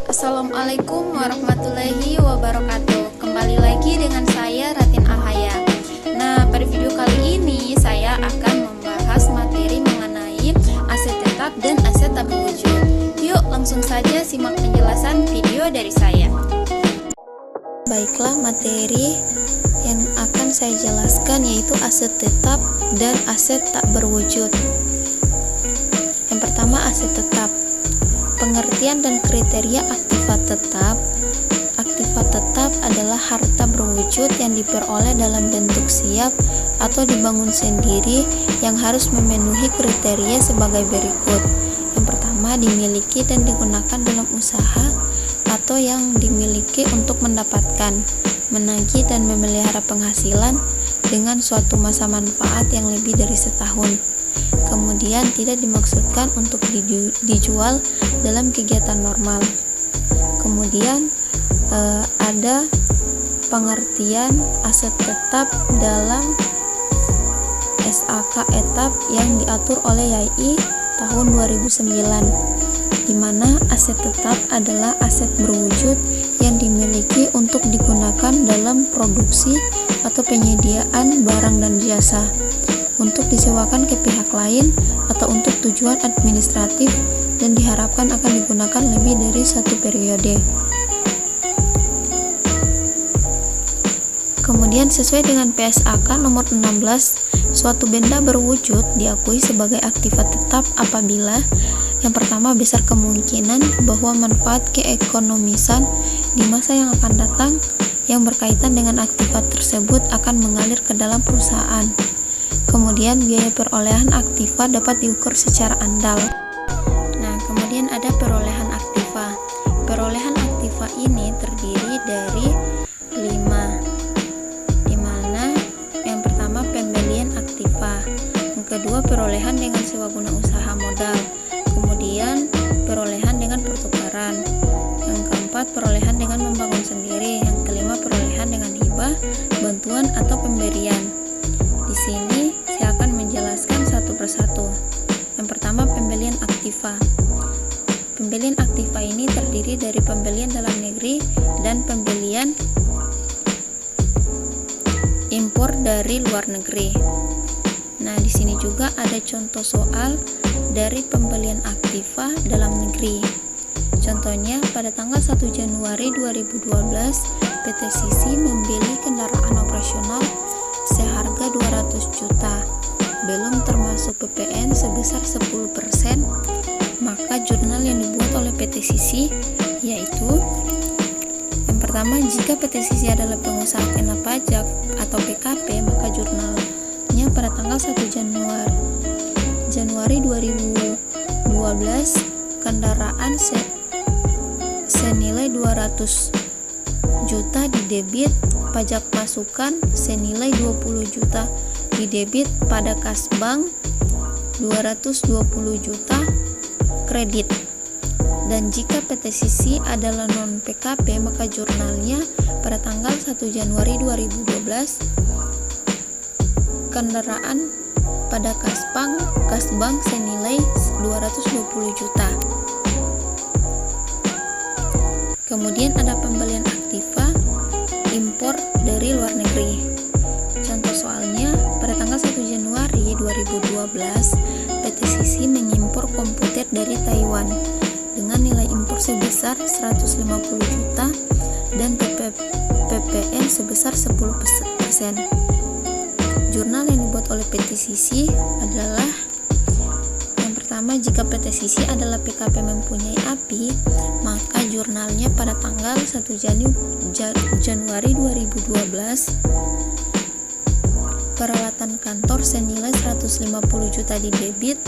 Assalamualaikum warahmatullahi wabarakatuh. Kembali lagi dengan saya Ratin Ahaya. Nah, pada video kali ini saya akan membahas materi mengenai aset tetap dan aset tak berwujud. Yuk langsung saja simak penjelasan video dari saya. Baiklah, materi yang akan saya jelaskan yaitu aset tetap dan aset tak berwujud. Yang pertama, aset tetap. Pengertian dan kriteria aktiva tetap. Aktiva tetap adalah harta berwujud yang diperoleh dalam bentuk siap atau dibangun sendiri yang harus memenuhi kriteria sebagai berikut. Yang pertama, dimiliki dan digunakan dalam usaha atau yang dimiliki untuk mendapatkan, menagih dan memelihara penghasilan dengan suatu masa manfaat yang lebih dari setahun. Kemudian tidak dimaksudkan untuk dijual dalam kegiatan normal. Kemudian ada pengertian aset tetap dalam SAK etap yang diatur oleh YAI tahun 2009, di mana aset tetap adalah aset berwujud yang dimiliki untuk digunakan dalam produksi atau penyediaan barang dan jasa, untuk disewakan ke pihak lain atau untuk tujuan administratif dan diharapkan akan digunakan lebih dari satu periode. Kemudian sesuai dengan PSAK nomor 16, suatu benda berwujud diakui sebagai aktiva tetap apabila yang pertama, besar kemungkinan bahwa manfaat keekonomisan di masa yang akan datang yang berkaitan dengan aktiva tersebut akan mengalir ke dalam perusahaan. Kemudian biaya perolehan aktiva dapat diukur secara andal. Nah, kemudian ada perolehan aktiva. Perolehan aktiva ini terdiri dari 5, di mana yang pertama pembelian aktiva, yang kedua perolehan dengan sewa guna usaha modal, kemudian perolehan dengan pertukaran, yang keempat perolehan dengan membangun sendiri, yang kelima perolehan dengan hibah, bantuan atau pemberian. Di sini saya akan menjelaskan satu persatu. Yang pertama, pembelian aktiva. Pembelian aktiva ini terdiri dari pembelian dalam negeri dan pembelian impor dari luar negeri. Nah, di sini juga ada contoh soal dari pembelian aktiva dalam negeri. Contohnya, pada tanggal 1 Januari 2012, PT Sisi membeli kendaraan operasional seharga 200 juta, belum termasuk PPN sebesar 10%, maka jurnal yang dibuat oleh PT Sisi yaitu yang pertama, jika PT Sisi adalah pengusaha kena pajak atau PKP, maka jurnalnya pada tanggal 1 Januari 2012 kendaraan senilai 200 juta didebit, pajak masukan senilai 20 juta didebit pada kas bank, 220 juta kredit. Dan jika PT Sisi adalah non PKP, maka jurnalnya pada tanggal 1 Januari 2012 kendaraan pada kas bank senilai 220 juta. Kemudian ada pembelian aktiva impor dari luar negeri. Contoh soalnya, pada tanggal 1 Januari 2012, PT Sisi mengimpor komputer dari Taiwan dengan nilai impor sebesar 150 juta dan PPN sebesar 10%. Jurnal yang dibuat oleh PT Sisi adalah yang pertama, jika PT Sisi adalah PKP mempunyai API, maka jurnalnya pada tanggal 1 Januari 2012 peralatan kantor senilai 150 juta didebit,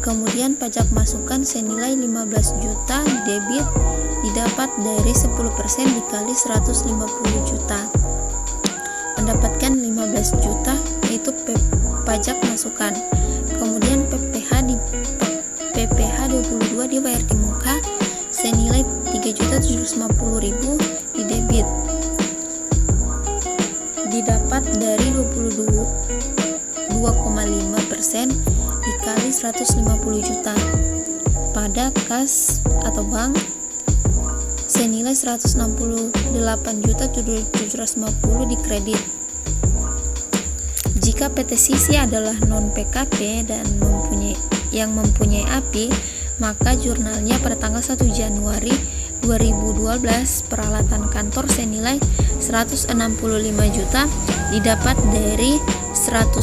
kemudian pajak masukan senilai 15 juta didebit, didapat dari 10% dikali 150 juta, mendapatkan 15 juta yaitu pajak masukan. Kemudian PPh 22 dibayar di muka senilai 3.750.000 didebit, didapat dari 22,5% dikali 150 juta. pada kas atau bank senilai 168.750 di kredit. Jika PT Sisi adalah non PKP dan mempunyai API, maka jurnalnya pada tanggal 1 Januari 2012 peralatan kantor senilai 165 juta didapat dari 110%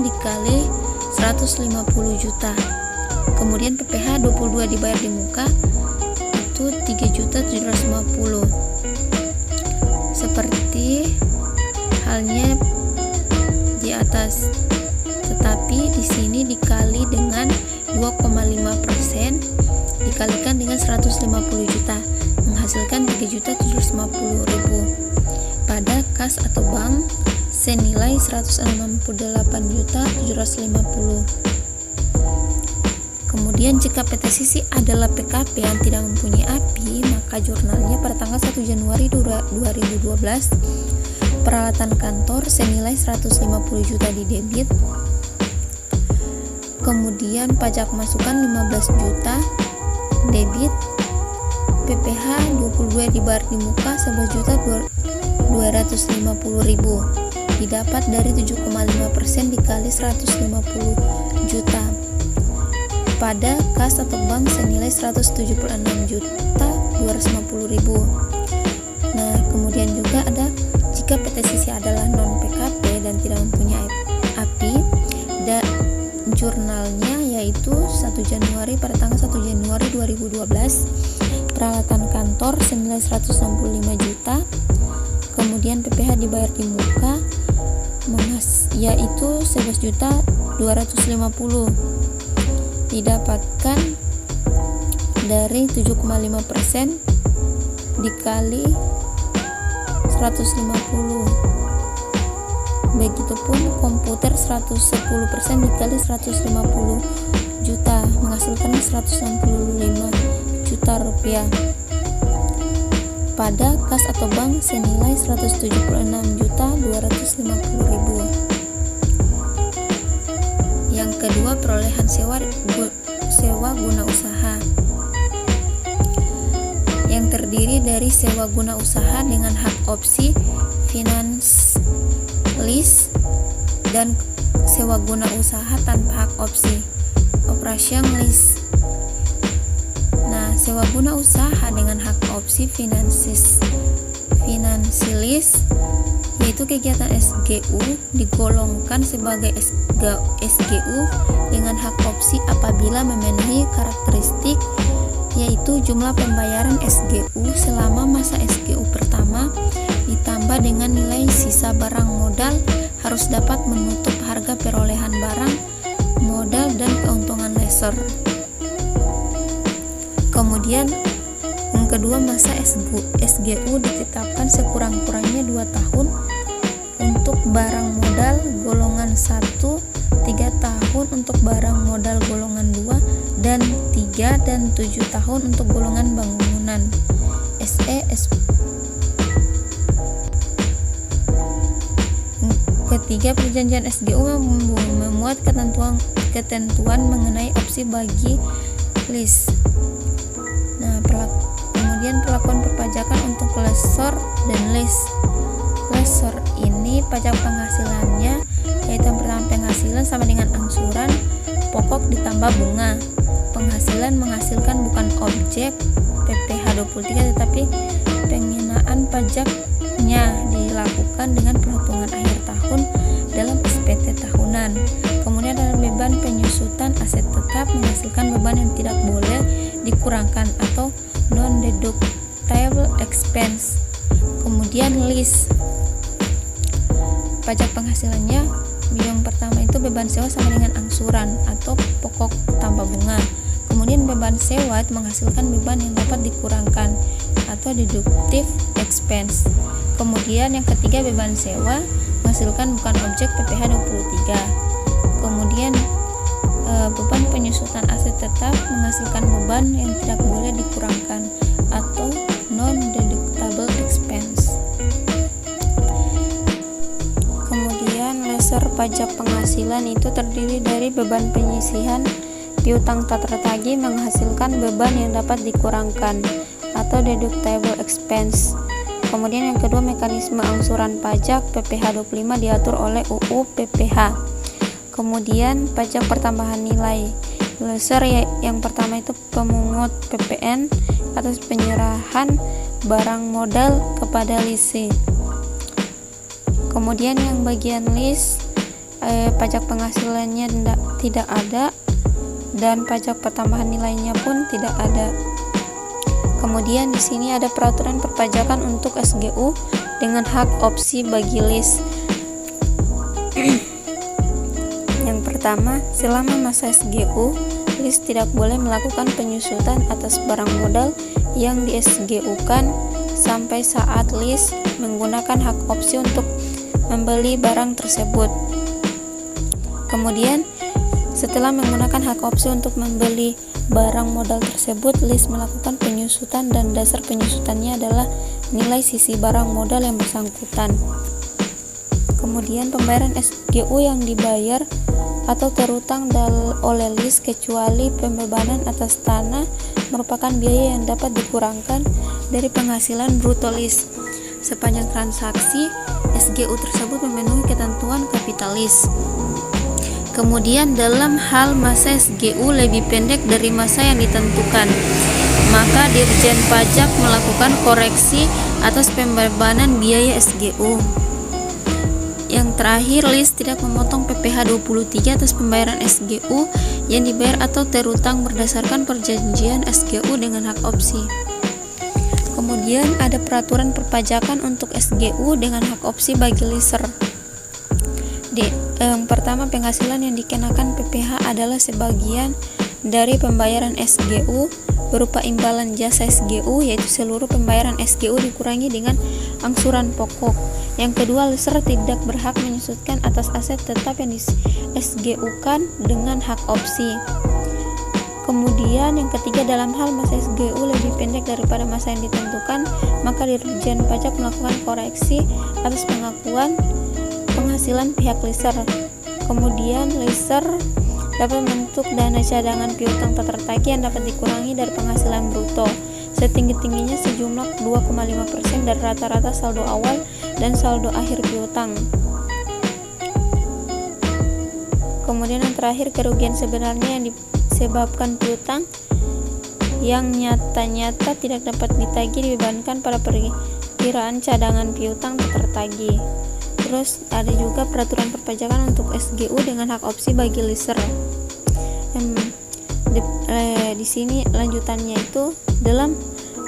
dikali 150 juta. Kemudian PPh 22 dibayar di muka itu 3.750. Seperti halnya di atas, tetapi di sini dikali dengan 2,5% dikalikan dengan 150 juta menghasilkan 3.750.000 pada kas atau bank senilai 168.750. Kemudian jika PT Sisi adalah PKP yang tidak mempunyai API, maka jurnalnya pada tanggal 1 Januari 2012 peralatan kantor senilai 150 juta di debit. Kemudian pajak masukan 15 juta debit, PPh 22 dibayar di muka 11.250.000 didapat dari 7,5% dikali 150 juta pada kas atau bank senilai 176.250.000. Nah, kemudian juga ada jika PT Sisi adalah non PKP dan tidak mempunyai API, dan jurnalnya yaitu 1 Januari pada tanggal 1 Januari 2012 peralatan kantor senilai 165 juta, kemudian PPh dibayar di muka yaitu 11.250 didapatkan dari 7,5% dikali 150. Begitupun komputer 110% dikali 150 juta menghasilkan 165 juta rupiah pada kas atau bank senilai 176.250.000. Yang kedua, perolehan sewa guna usaha yang terdiri dari sewa guna usaha dengan hak opsi finance lease dan sewa guna usaha tanpa hak opsi operation lease. Nah, sewa guna usaha dengan hak opsi finance lease yaitu kegiatan SGU digolongkan sebagai SGU dengan hak opsi apabila memenuhi karakteristik yaitu jumlah pembayaran SGU selama masa SGU pertama ditambah dengan nilai sisa barang modal harus dapat menutup harga perolehan barang modal dan keuntungan lessor. Kemudian yang kedua, masa SGU ditetapkan sekurang-kurangnya 2 tahun untuk barang modal golongan 1, 3 tahun untuk barang modal golongan 2, dan 3 dan 7 tahun untuk golongan bangunan Ketiga, perjanjian SGU memuat ketentuan mengenai opsi bagi lease. Nah, kemudian perlakuan perpajakan untuk lessor dan lease. Lessor ini pajak penghasilannya yaitu yang pertama penghasilan sama dengan angsuran pokok ditambah bunga. Penghasilan menghasilkan bukan objek PPh 23 tetapi pengenaan pajaknya dilakukan dengan perhitungan akhir tahun dalam SPT tahunan. Kemudian ada beban penyusutan aset tetap menghasilkan beban yang tidak boleh dikurangkan atau non-deductible expense. Kemudian lease, pajak penghasilannya yang pertama itu beban sewa sama dengan angsuran atau pokok tambah bunga. Kemudian beban sewa menghasilkan beban yang dapat dikurangkan atau deductive expense. Kemudian yang ketiga, beban sewa menghasilkan bukan objek PPh 23. Kemudian beban penyusutan aset tetap menghasilkan beban yang tidak boleh dikurangkan atau non-deductible expense. Kemudian lessor pajak penghasilan itu terdiri dari beban penyisihan piutang tak tertagih menghasilkan beban yang dapat dikurangkan atau deductible expense. Kemudian yang kedua, mekanisme angsuran pajak PPh 25 diatur oleh UU PPh. Kemudian pajak pertambahan nilai. Lesser yang pertama itu pemungut PPN atas penyerahan barang modal kepada lise. Kemudian yang bagian list, pajak penghasilannya tidak ada dan pajak pertambahan nilainya pun tidak ada. Kemudian di sini ada peraturan perpajakan untuk SGU dengan hak opsi bagi list. Yang pertama, selama masa SGU, list tidak boleh melakukan penyusutan atas barang modal yang di SGU-kan sampai saat list menggunakan hak opsi untuk membeli barang tersebut. Kemudian, setelah menggunakan hak opsi untuk membeli barang modal tersebut, list melakukan penyusutan dan dasar penyusutannya adalah nilai sisi barang modal yang bersangkutan. Kemudian pembayaran SGU yang dibayar atau terutang oleh list kecuali pembebanan atas tanah merupakan biaya yang dapat dikurangkan dari penghasilan bruto list sepanjang transaksi SGU tersebut memenuhi ketentuan kapitalis. Kemudian dalam hal masa SGU lebih pendek dari masa yang ditentukan, maka Dirjen Pajak melakukan koreksi atas pembebanan biaya SGU. Yang terakhir, list tidak memotong PPh 23 atas pembayaran SGU yang dibayar atau terutang berdasarkan perjanjian SGU dengan hak opsi. Kemudian ada peraturan perpajakan untuk SGU dengan hak opsi bagi lister. Yang pertama, penghasilan yang dikenakan PPh adalah sebagian dari pembayaran SGU berupa imbalan jasa SGU, yaitu seluruh pembayaran SGU dikurangi dengan angsuran pokok. Yang kedua, lister tidak berhak menyusutkan atas aset tetap yang di SGU-kan dengan hak opsi. Kemudian yang ketiga, dalam hal masa SGU lebih pendek daripada masa yang ditentukan, maka Dirjen Pajak melakukan koreksi atas pengakuan penghasilan pihak lister. Kemudian lister dapat membentuk dana cadangan piutang tak tertagih yang dapat dikurangi dari penghasilan bruto setinggi-tingginya sejumlah 2,5% dari rata-rata saldo awal dan saldo akhir piutang. Kemudian yang terakhir, kerugian sebenarnya yang disebabkan piutang yang nyata-nyata tidak dapat ditagih dibebankan pada perkiraan cadangan piutang tak tertagih. Terus ada juga peraturan perpajakan untuk SGU dengan hak opsi bagi lister. Di sini lanjutannya itu, dalam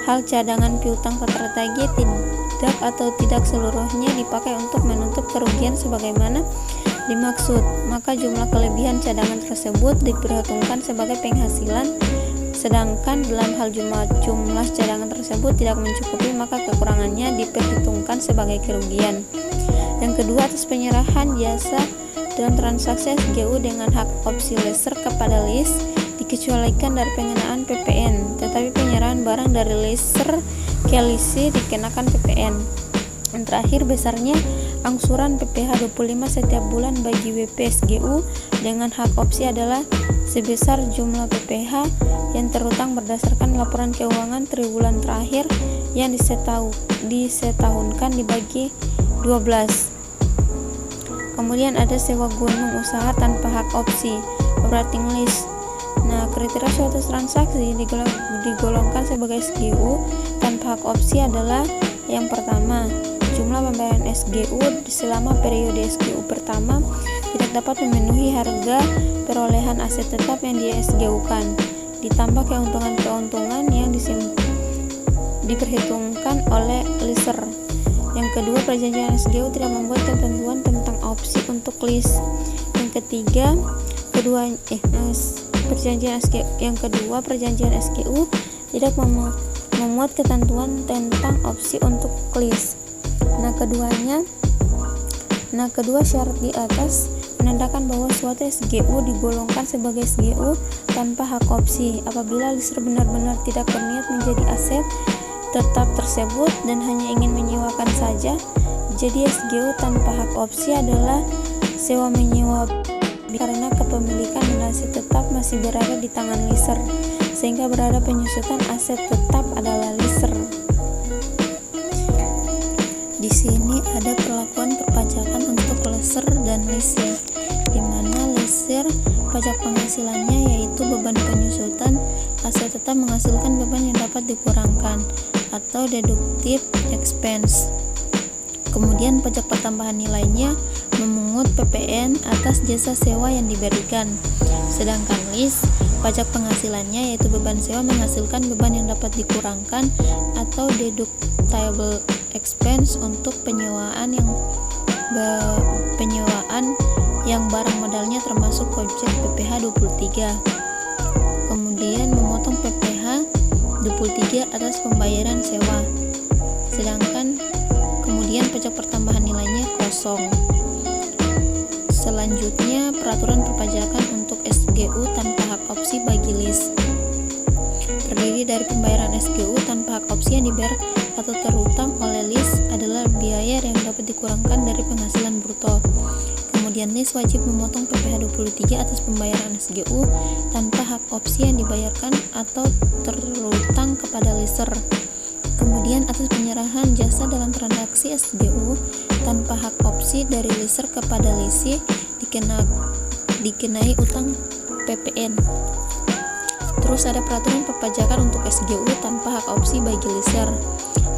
hal cadangan piutang tak tertagih tidak atau tidak seluruhnya dipakai untuk menutup kerugian sebagaimana dimaksud, maka jumlah kelebihan cadangan tersebut diperhitungkan sebagai penghasilan, sedangkan dalam hal jumlah cadangan tersebut tidak mencukupi, maka kekurangannya diperhitungkan sebagai kerugian. Yang kedua, atas penyerahan jasa dalam transaksi SGU dengan hak opsi lister kepada list dikecualikan dari pengenaan PPN, tetapi penyerahan barang dari lister ke lise dikenakan PPN. Yang terakhir, besarnya angsuran PPh 25 setiap bulan bagi WP SGU dengan hak opsi adalah sebesar jumlah PPh yang terutang berdasarkan laporan keuangan triwulan terakhir yang disetahunkan dibagi 12. Kemudian ada sewa gunung usaha tanpa hak opsi, operating list. Nah, kriteria suatu transaksi digolongkan sebagai SGU tanpa hak opsi adalah yang pertama, jumlah pembayaran SGU selama periode SGU pertama tidak dapat memenuhi harga perolehan aset tetap yang di SGU-kan, ditambah keuntungan-keuntungan yang diperhitungkan oleh lister. Yang kedua, perjanjian SGU tidak membuat ketentuan tentang opsi untuk list. Yang ketiga, perjanjian SGU tidak memuat ketentuan tentang opsi untuk list. Kedua syarat di atas menandakan bahwa suatu SGU digolongkan sebagai SGU tanpa hak opsi apabila lister benar-benar tidak berniat menjadi aset tetap tersebut dan hanya ingin menyewakan saja. Jadi SGU tanpa hak opsi adalah sewa menyewa karena kepemilikan dan aset tetap masih berada di tangan leaser, sehingga berada penyusutan aset tetap adalah leaser. Di sini ada perlakuan perpajakan untuk leaser dan leasing, di mana leaser pajak penghasilannya yaitu beban penyusutan aset tetap menghasilkan beban yang dapat dikurangkan atau deductive expense. Kemudian pajak pertambahan nilainya memungut PPN atas jasa sewa yang diberikan. Sedangkan lease pajak penghasilannya yaitu beban sewa menghasilkan beban yang dapat dikurangkan atau deductible expense untuk penyewaan yang barang modalnya termasuk objek PPh 23. Kemudian memotong PPh 23 atas pembayaran sewa. Sedangkan kemudian pajak pertambahan nilainya kosong. Selanjutnya peraturan perpajakan untuk SGU tanpa hak opsi bagi lease. Terdiri dari pembayaran SGU tanpa hak opsi yang dibayar atau terutang oleh lease adalah biaya yang dapat dikurangkan dari penghasilan bruto. Kemudian lease wajib memotong PPh 23 atas pembayaran SGU tanpa hak opsi yang dibayarkan atau terutang kepada leaser. Kemudian atas penyerahan jasa dalam transaksi SGU tanpa hak opsi dari leaser kepada lessee dikenai utang PPN. Terus ada peraturan perpajakan untuk SGU tanpa hak opsi bagi leaser,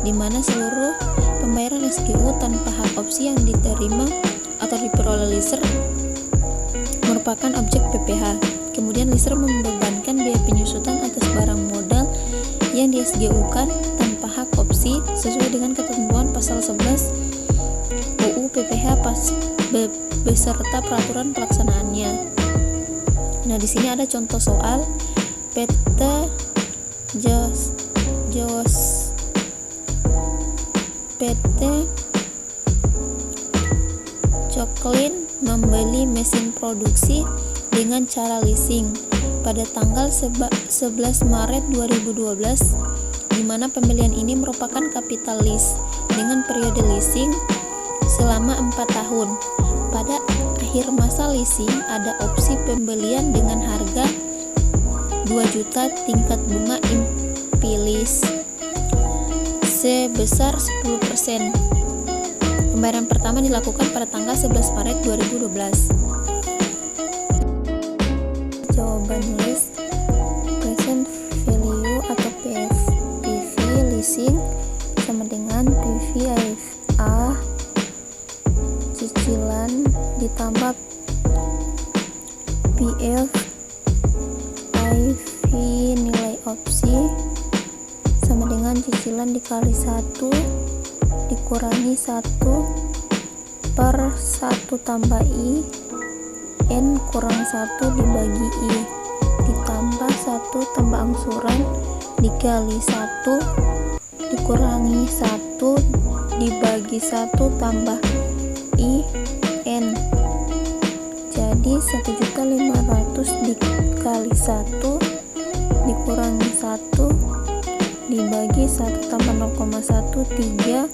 di mana seluruh pembayaran SGU tanpa hak opsi yang diterima atau diperoleh leaser merupakan objek PPh. Kemudian leaser membebankan biaya penyusutan atas barang modal yang di SGU-kan tanpa hak opsi sesuai dengan ketentuan pasal 11 UU PPh beserta peraturan pelaksanaannya. Nah, di sini ada contoh soal PT Joklin membeli mesin produksi dengan cara leasing pada tanggal 11 Maret 2012, di mana pembelian ini merupakan capital lease dengan periode leasing selama 4 tahun. Pada akhir masa leasing ada opsi pembelian dengan harga 2 juta tingkat bunga impilis sebesar 10%. Pembayaran pertama dilakukan pada tanggal 11 Maret 2012. Jawaban lease present value atau PV leasing sama dengan PVIA cicilan ditambah PF IV nilai opsi sama dengan cicilan dikali 1 dikurangi 1 per 1 tambah I N kurang 1 dibagi I ditambah 1 tambah angsuran dikali 1 dikurangi 1 dibagi 1 tambah I N, jadi 1.500.000 dikali 1 dikurangi 1 dibagi 1 tambah 0,1 3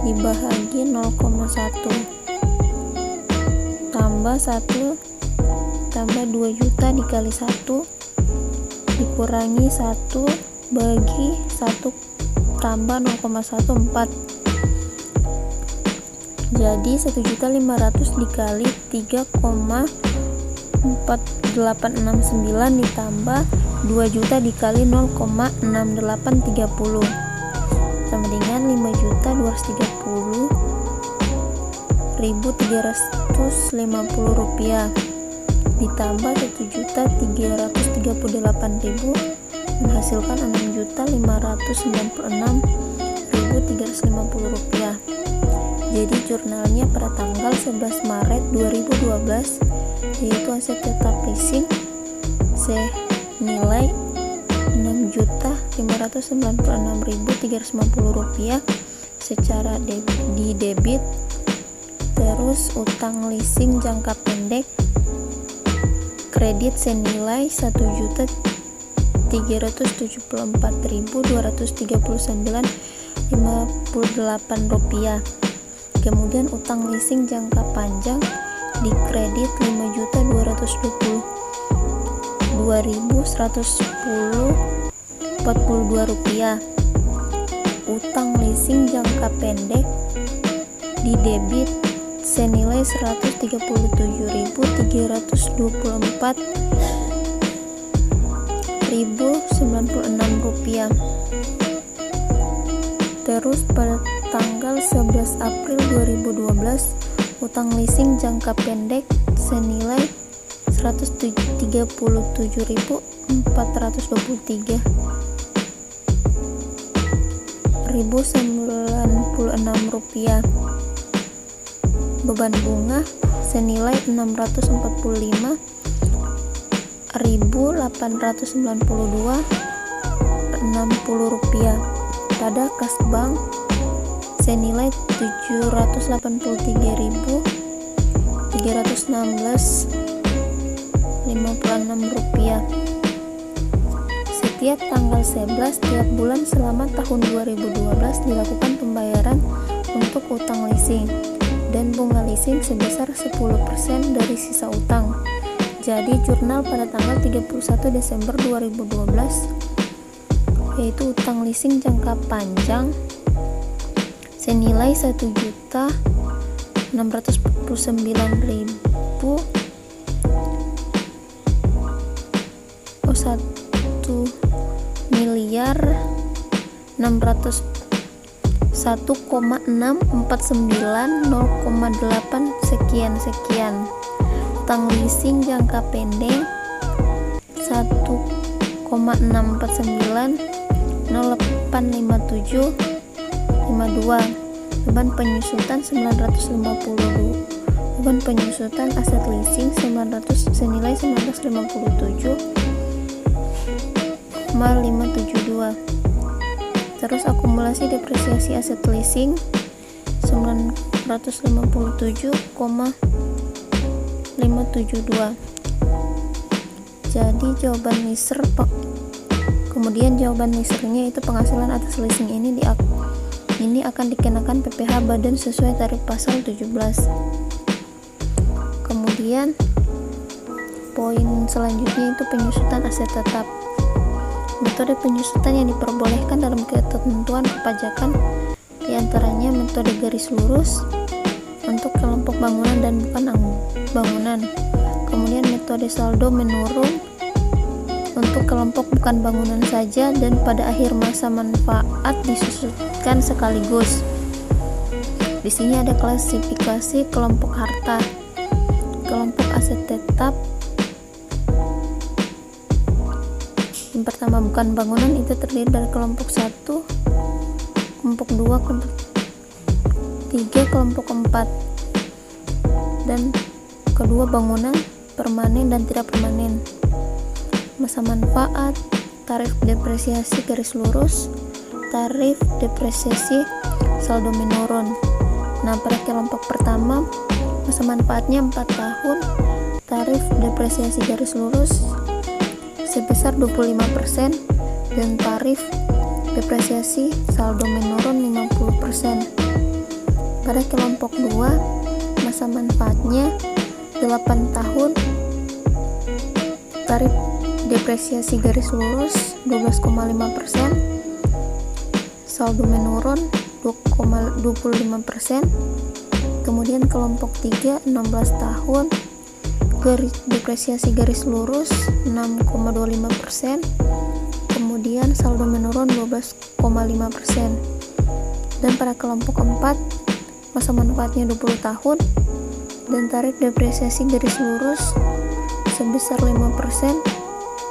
dibagi 0,1 tambah 1 tambah 2 juta dikali 1 dikurangi 1 bagi 1 tambah 0,1 4, jadi 1.500.000 dikali 3,4869 ditambah 2 juta dikali 0,6830 sama dengan 5.230.350 rupiah ditambah 1.338.000 menghasilkan 6.596.350 rupiah. Jadi jurnalnya pada tanggal 11 Maret 2012 yaitu aset tetap leasing senilai 6.596.350 rupiah secara di debit. Terus utang leasing jangka pendek kredit senilai 1.374.239.58 rupiah. Kemudian utang leasing jangka panjang di kredit Rp5.222.110.42. Utang leasing jangka pendek di debit senilai Rp137.324.096. Terus pada tanggal 11 April 2012, utang leasing jangka pendek senilai Rp137.423.096. Beban bunga senilai Rp645.892.60. Pada kas bank senilai Rp784.316.56. Setiap tanggal 11 tiap bulan selama tahun 2012 dilakukan pembayaran untuk utang leasing dan bunga leasing sebesar 10% dari sisa utang. Jadi jurnal pada tanggal 31 Desember 2012 yaitu utang leasing jangka panjang senilai Rp1.649.0,8 sekian. Utang leasing jangka pendek Rp1.649.0,857.52. Beban penyusutan 950. Beban penyusutan aset leasing senilai 957,572. Terus akumulasi depresiasi aset leasing 957,572. Jadi jawaban Miser kemudian jawaban Misernya itu penghasilan atas leasing ini akan dikenakan PPh badan sesuai tarif pasal 17. Kemudian poin selanjutnya itu penyusutan aset tetap. Metode penyusutan yang diperbolehkan dalam ketentuan perpajakan diantaranya metode garis lurus untuk kelompok bangunan dan bukan bangunan. Kemudian metode saldo menurun untuk kelompok bukan bangunan saja dan pada akhir masa manfaat disusutkan sekaligus. Di sini ada klasifikasi kelompok harta. Kelompok aset tetap yang pertama bukan bangunan itu terdiri dari kelompok 1, kelompok 2, kelompok 3, kelompok 4, dan kedua bangunan permanen dan tidak permanen. Masa manfaat, tarif depresiasi garis lurus, tarif depresiasi saldo menurun. Nah, pada kelompok pertama masa manfaatnya 4 tahun, tarif depresiasi garis lurus sebesar 25% dan tarif depresiasi saldo menurun 50%. Pada kelompok 2 masa manfaatnya 8 tahun, tarif depresiasi garis lurus 12,5%, saldo menurun 25%. Kemudian kelompok 3 16 tahun, depresiasi garis lurus 6,25%, kemudian saldo menurun 12,5%. Dan pada kelompok 4 masa manfaatnya 20 tahun dan tarif depresiasi garis lurus sebesar 5%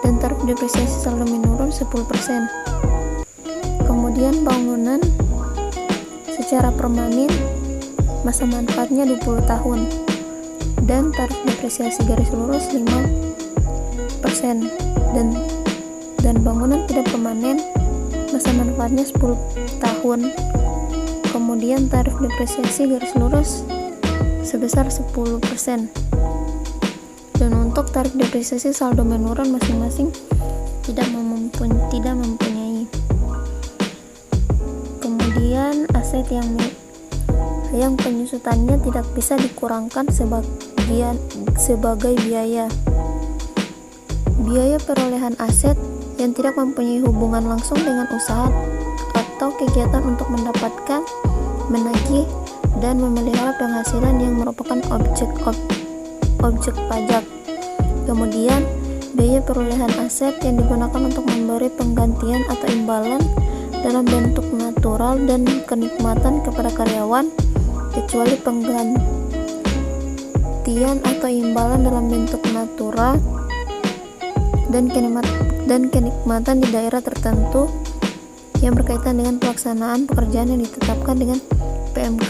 dan tarif depresiasi saldo menurun 10%. Kemudian bangunan secara permanen masa manfaatnya 20 tahun dan tarif depresiasi garis lurus 5% dan bangunan tidak permanen masa manfaatnya 10 tahun, kemudian tarif depresiasi garis lurus sebesar 10%. Dan untuk tarif depresiasi saldo menurun masing-masing tidak mempunyai. Kemudian aset yang penyusutannya tidak bisa dikurangkan sebagai biaya. Biaya perolehan aset yang tidak mempunyai hubungan langsung dengan usaha atau kegiatan untuk mendapatkan, menagih, dan memelihara penghasilan yang merupakan objek pajak. Kemudian, biaya perolehan aset yang digunakan untuk memberi penggantian atau imbalan dalam bentuk natural dan kenikmatan kepada karyawan, kecuali penggantian atau imbalan dalam bentuk natural dan kenikmatan di daerah tertentu yang berkaitan dengan pelaksanaan pekerjaan yang ditetapkan dengan PMK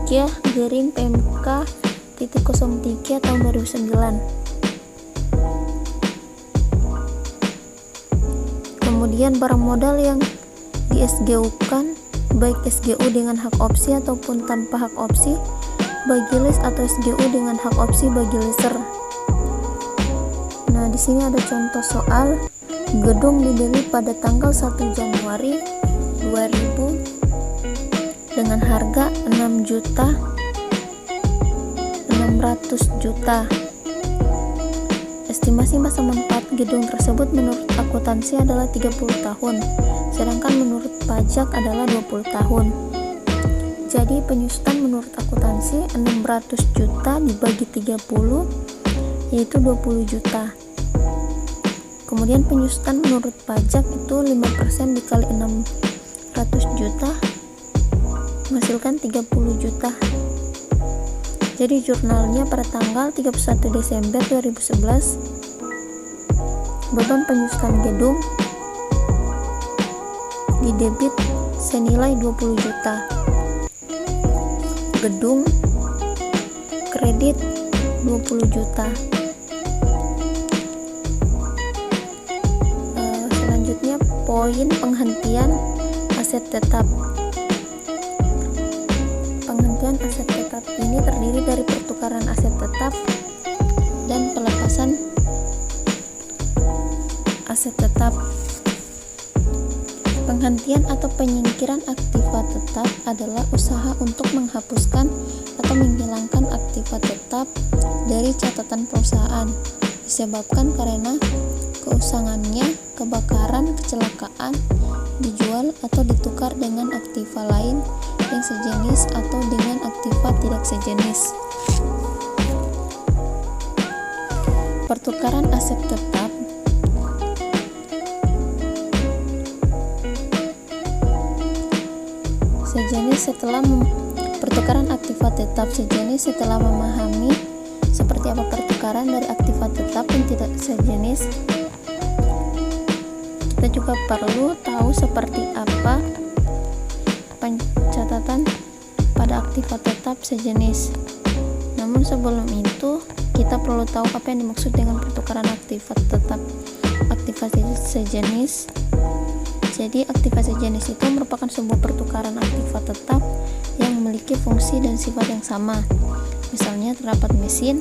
8.PMK.03 tahun 2009. Kemudian barang modal yang di SGU-kan, baik SGU dengan hak opsi ataupun tanpa hak opsi bagi lease atau SGU dengan hak opsi bagi leaser. Nah, di sini ada contoh soal gedung dibeli pada tanggal 1 Januari 2000 dengan harga 6.600.000.000. Estimasi masa manfaat gedung tersebut menurut akuntansi adalah 30 tahun, sedangkan menurut pajak adalah 20 tahun. Jadi penyusutan menurut akuntansi 600 juta dibagi 30 yaitu 20 juta. Kemudian penyusutan menurut pajak itu 5% dikali 600 juta menghasilkan 30 juta. Jadi jurnalnya pada tanggal 31 Desember 2011 beban penyusutan gedung didebit senilai 20 juta. Gedung kredit 20 juta. Poin penghentian aset tetap. Penghentian aset tetap ini terdiri dari pertukaran aset tetap dan pelepasan aset tetap. Penghentian atau penyingkiran aktiva tetap adalah usaha untuk menghapuskan atau menghilangkan aktiva tetap dari catatan perusahaan disebabkan karena keusangannya, kebakaran, kecelakaan, dijual atau ditukar dengan aktiva lain yang sejenis atau dengan aktiva tidak sejenis. Pertukaran aset tetap sejenis pertukaran aktiva tetap sejenis setelah memahami seperti apa pertukaran dari aktiva tetap yang tidak sejenis. Kita juga perlu tahu seperti apa pencatatan pada aktiva tetap sejenis. Namun sebelum itu, kita perlu tahu apa yang dimaksud dengan pertukaran aktiva tetap aktiva sejenis. Jadi aktiva sejenis itu merupakan sebuah pertukaran aktiva tetap yang memiliki fungsi dan sifat yang sama. Misalnya terdapat mesin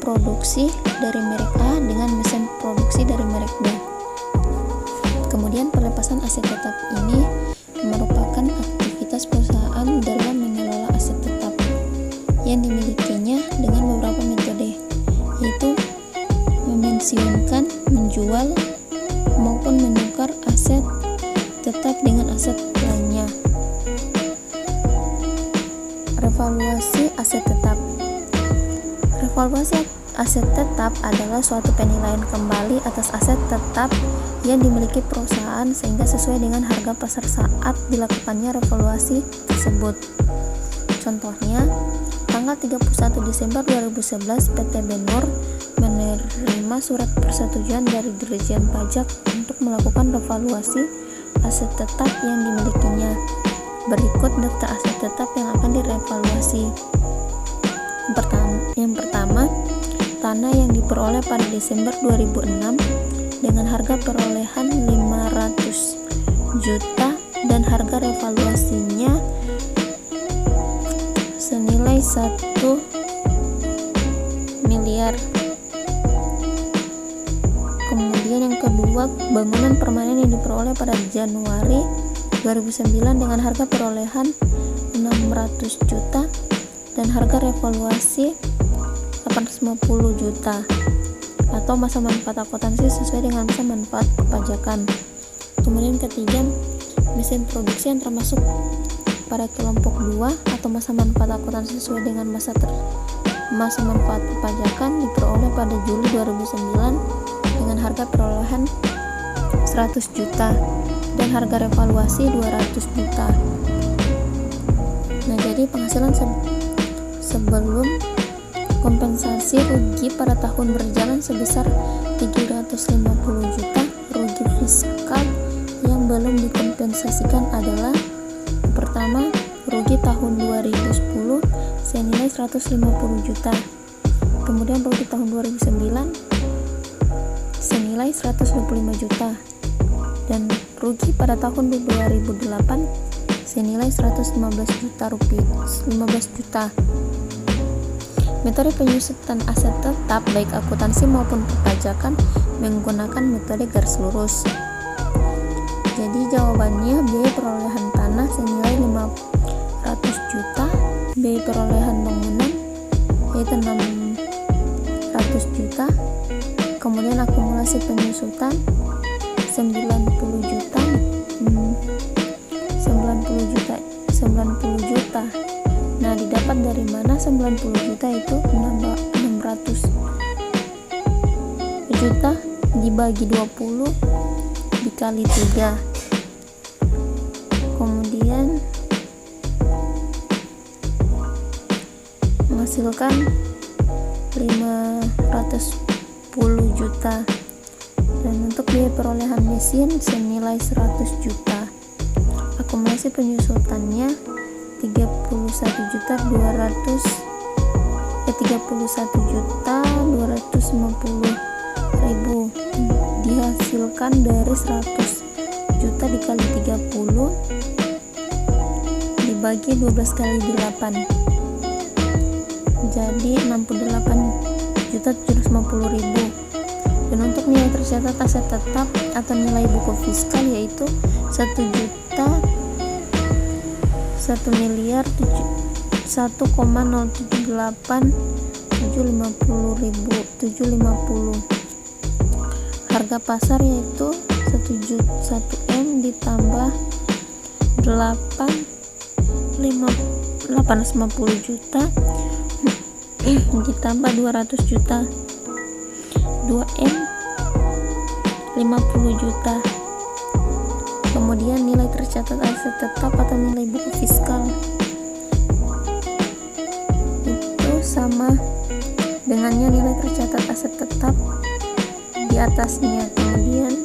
produksi dari merek A dengan mesin produksi dari merek B. Kemudian pelepasan aset tetap ini merupakan aktivitas perusahaan dalam mengelola aset tetap yang dimilikinya dengan beberapa metode, yaitu memensiunkan, menjual, maupun menukar aset tetap dengan aset lainnya. Revaluasi aset tetap. Revaluasi aset tetap adalah suatu penilaian kembali atas aset tetap yang dimiliki perusahaan sehingga sesuai dengan harga pasar saat dilakukannya revaluasi tersebut. Contohnya, tanggal 31 Desember 2011 PT Benur menerima surat persetujuan dari Dirjen Pajak untuk melakukan revaluasi aset tetap yang dimilikinya. Berikut daftar aset tetap yang akan direvaluasi. Yang pertama, tanah yang diperoleh pada Desember 2006 dengan harga perolehan 500 juta dan harga revaluasinya senilai 1 miliar. Kemudian yang kedua, bangunan permanen yang diperoleh pada Januari 2009 dengan harga perolehan 600 juta dan harga revaluasi 850 juta atau masa manfaat akuntansi sesuai dengan masa manfaat perpajakan. Kemudian ketiga, mesin produksi yang termasuk pada kelompok 2 atau masa manfaat akuntansi sesuai dengan masa manfaat perpajakan diperoleh pada Juli 2009 dengan harga perolehan 100 juta dan harga revaluasi 200 juta. Nah, jadi penghasilan sebelum kompensasi rugi pada tahun berjalan sebesar 350 juta. Rugi fiskal yang belum dikompensasikan adalah pertama, rugi tahun 2010 senilai 150 juta. Kemudian rugi tahun 2009 senilai 125 juta. Dan rugi pada tahun 2008 senilai 115 juta rupiah, 15 juta. Metode penyusutan aset tetap baik akuntansi maupun perpajakan menggunakan metode garis lurus. Jadi jawabannya biaya perolehan tanah senilai 500 juta, biaya perolehan bangunan yaitu 600 juta, kemudian akumulasi penyusutan 90 juta. Nah, didapat dari mana 90 juta itu? 600 juta dibagi 20 dikali 3. Kemudian menghasilkan 510 juta. Dan untuk biaya perolehan mesin senilai 100 juta. Akumulasi penyusutannya 31.250.000 dihasilkan dari 100 juta dikali 30 dibagi 12 kali 8 jadi 68.750.000. Dan untuk nilai tercatat aset tetap atau nilai buku fiskal yaitu 1.078.750.750. Harga pasar yaitu 1 M ditambah 850 juta ditambah 200 juta, 2 M 50 juta. Kemudian nilai tercatat aset tetap atau nilai buku fiskal itu sama dengannya nilai tercatat aset tetap di atasnya. Kemudian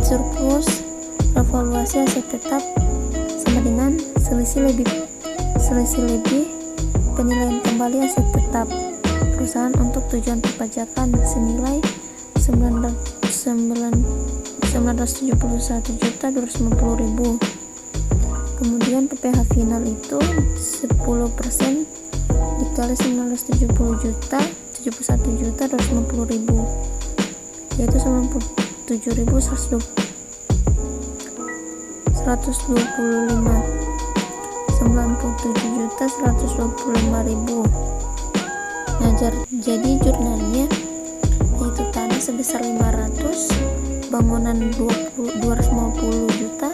surplus revaluasi aset tetap sama dengan selisih lebih penilaian kembali aset tetap perusahaan untuk tujuan perpajakan senilai 971.250.000. Kemudian PPh final itu 10% dikali 971 juta 250.000 yaitu 97.125 97.125.000. Nah, jadi jurnalnya yaitu tanah sebesar 500, bangunan 250 juta,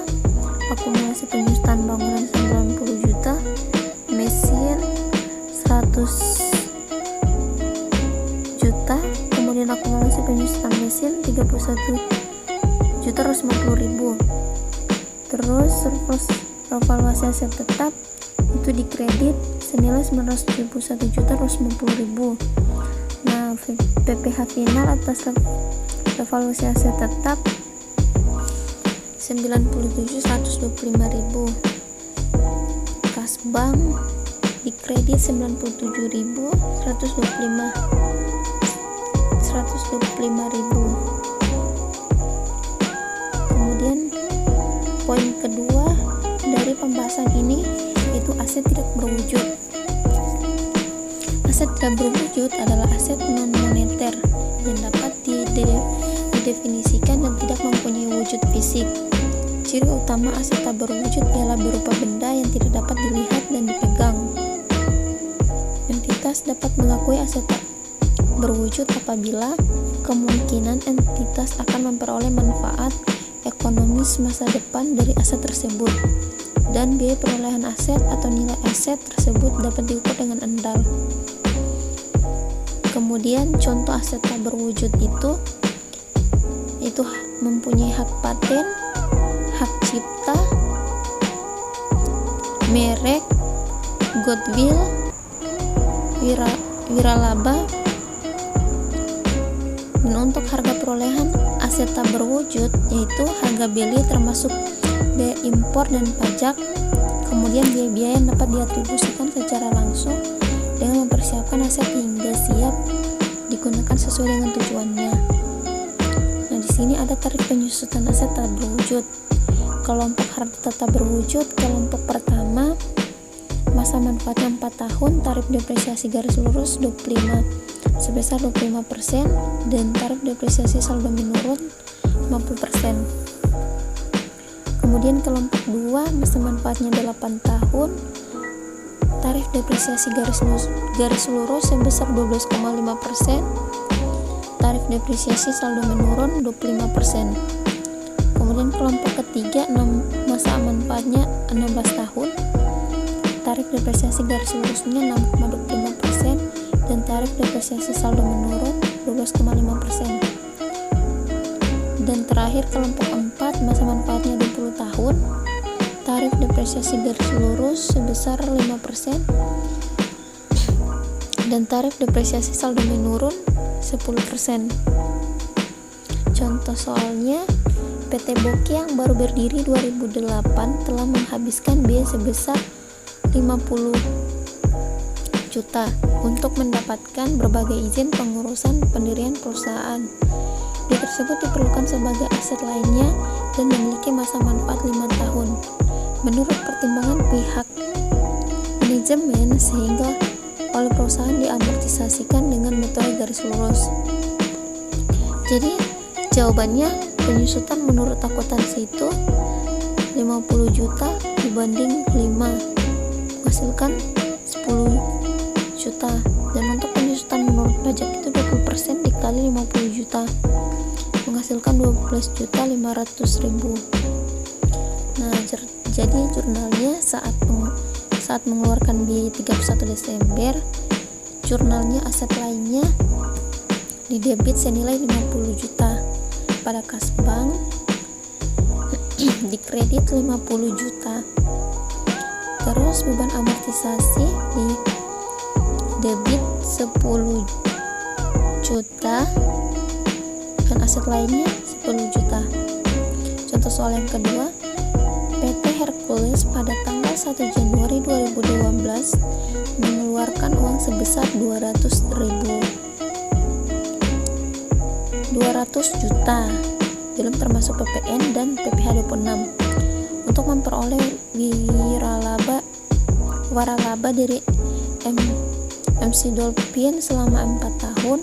akumulasi penyusutan bangunan 90 juta, mesin 100 juta, kemudian akumulasi penyusutan mesin 31.250.000. Terus surplus revaluasi aset tetap itu dikredit senilai 971.250.000. Nah, PPh final atas revaluasi aset tetap 97.125.000. Kas bank dikredit 125.000. Kemudian poin kedua dari pembahasan ini yaitu aset tidak berwujud. Aset tidak berwujud adalah aset non moneter yang dapat didefinisikan dan tidak mempunyai wujud fisik. Ciri utama aset tak berwujud ialah berupa benda yang tidak dapat dilihat dan dipegang. entitas dapat mengakui aset tak berwujud apabila kemungkinan entitas akan memperoleh manfaat ekonomis masa depan dari aset tersebut, dan biaya perolehan aset atau nilai aset tersebut dapat diukur dengan andal. Kemudian contoh aset tak berwujud itu mempunyai hak paten, hak cipta, merek, goodwill, wiralaba. Dan untuk harga perolehan aset tak berwujud yaitu harga beli termasuk biaya impor dan pajak, kemudian biaya-biaya yang dapat diatribusikan secara langsung dengan mempersiapkan aset hingga siap digunakan sesuai dengan tujuannya. Nah, di sini ada tarif penyusutan aset tak berwujud. Kelompok harta tak berwujud, kelompok pertama, masa manfaatnya 4 tahun, tarif depresiasi garis lurus 25 sebesar 25% dan tarif depresiasi saldo menurun 50%. Kemudian kelompok 2, masa manfaatnya 8 tahun, tarif depresiasi garis lurus sebesar 12,5%, tarif depresiasi saldo menurun 25%. Kemudian kelompok ketiga, masa manfaatnya 16 tahun, tarif depresiasi garis lurusnya 6,25% dan tarif depresiasi saldo menurun 12,5%. Dan terakhir kelompok 4, masa manfaatnya 20 tahun, tarif depresiasi garis lurus sebesar 5% dan tarif depresiasi saldo menurun 10%. Contoh soalnya, PT Boki yang baru berdiri 2008 telah menghabiskan biaya sebesar 50 juta untuk mendapatkan berbagai izin pengurusan pendirian perusahaan. Biaya tersebut diperlukan sebagai aset lainnya dan memiliki masa manfaat 5 tahun. Menurut pertimbangan pihak manajemen, sehingga oleh perusahaan diamortisasikan dengan metode garis lurus. Jadi jawabannya penyusutan menurut akuntansi itu 50 juta dibanding 5 menghasilkan 10 juta, dan untuk penyusutan menurut pajak itu 20% dikali 50 juta menghasilkan 12.500.000. Nah, jadi jurnalnya saat mengeluarkan biaya 31 Desember, jurnalnya aset lainnya didebit senilai 50 juta pada kas bank, dikredit 50 juta. Terus beban amortisasi di debit 10 juta dan aset lainnya 10 juta. Contoh soal yang kedua, PT Hercules pada tanggal 1 Januari 2012 mengeluarkan uang sebesar 200 juta, belum termasuk PPN dan PPh 26, untuk memperoleh waralaba dari MC Dolphin selama 4 tahun.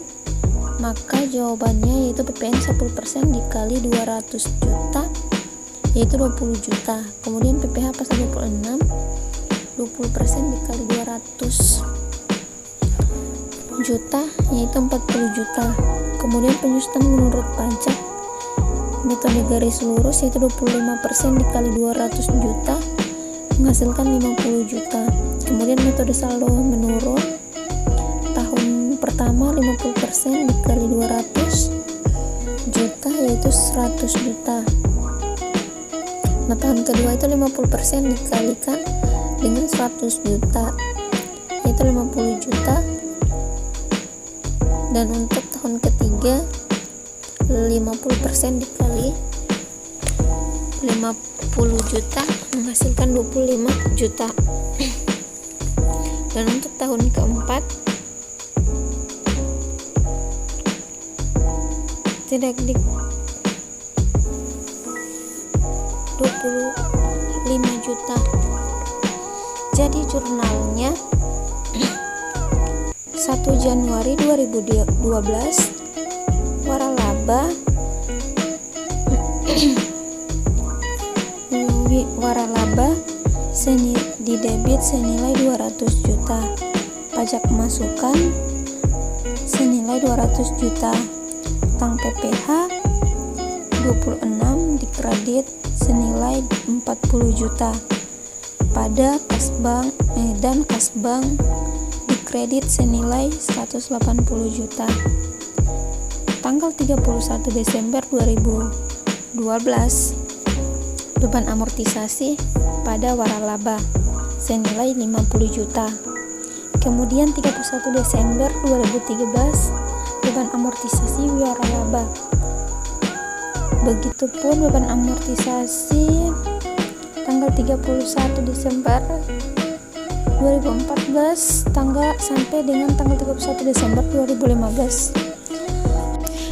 Maka jawabannya yaitu PPN 10% dikali 200 juta yaitu 20 juta. Kemudian PPh pasal 26 20% dikali 200 juta yaitu 40 juta. Kemudian penyusutan menurut pajak metode garis lurus yaitu 25% dikali 200 juta menghasilkan 50 juta. Kemudian metode saldo menurun tahun pertama 50% dikali 200 juta yaitu 100 juta. Nah, tahun kedua itu 50% dikalikan dengan 100 juta yaitu 50 juta. Dan untuk tahun ketiga 50% dikali 50 juta menghasilkan 25 juta. Dan untuk tahun keempat tidak di 25 juta. Jadi jurnalnya 1 Januari 2012 waralaba didebit senilai 200 juta pajak masukan senilai 200 juta. Utang PPh 26 dikredit senilai 40 juta. Pada Kasbank dan Kasbank dikredit senilai 180 juta. Tanggal 31 Desember 2012, beban amortisasi pada waralaba senilai 50 juta. Kemudian 31 Desember 2013, beban amortisasi waralaba. Begitupun beban amortisasi tanggal 31 Desember 2014 sampai dengan tanggal 31 Desember 2015.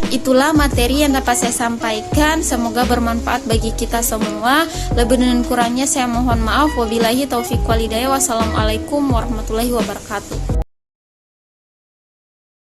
Itulah materi yang dapat saya sampaikan, semoga bermanfaat bagi kita semua. Lebih dan kurangnya saya mohon maaf. Wabillahi taufiq wal hidayah. Wassalamualaikum warahmatullahi wabarakatuh.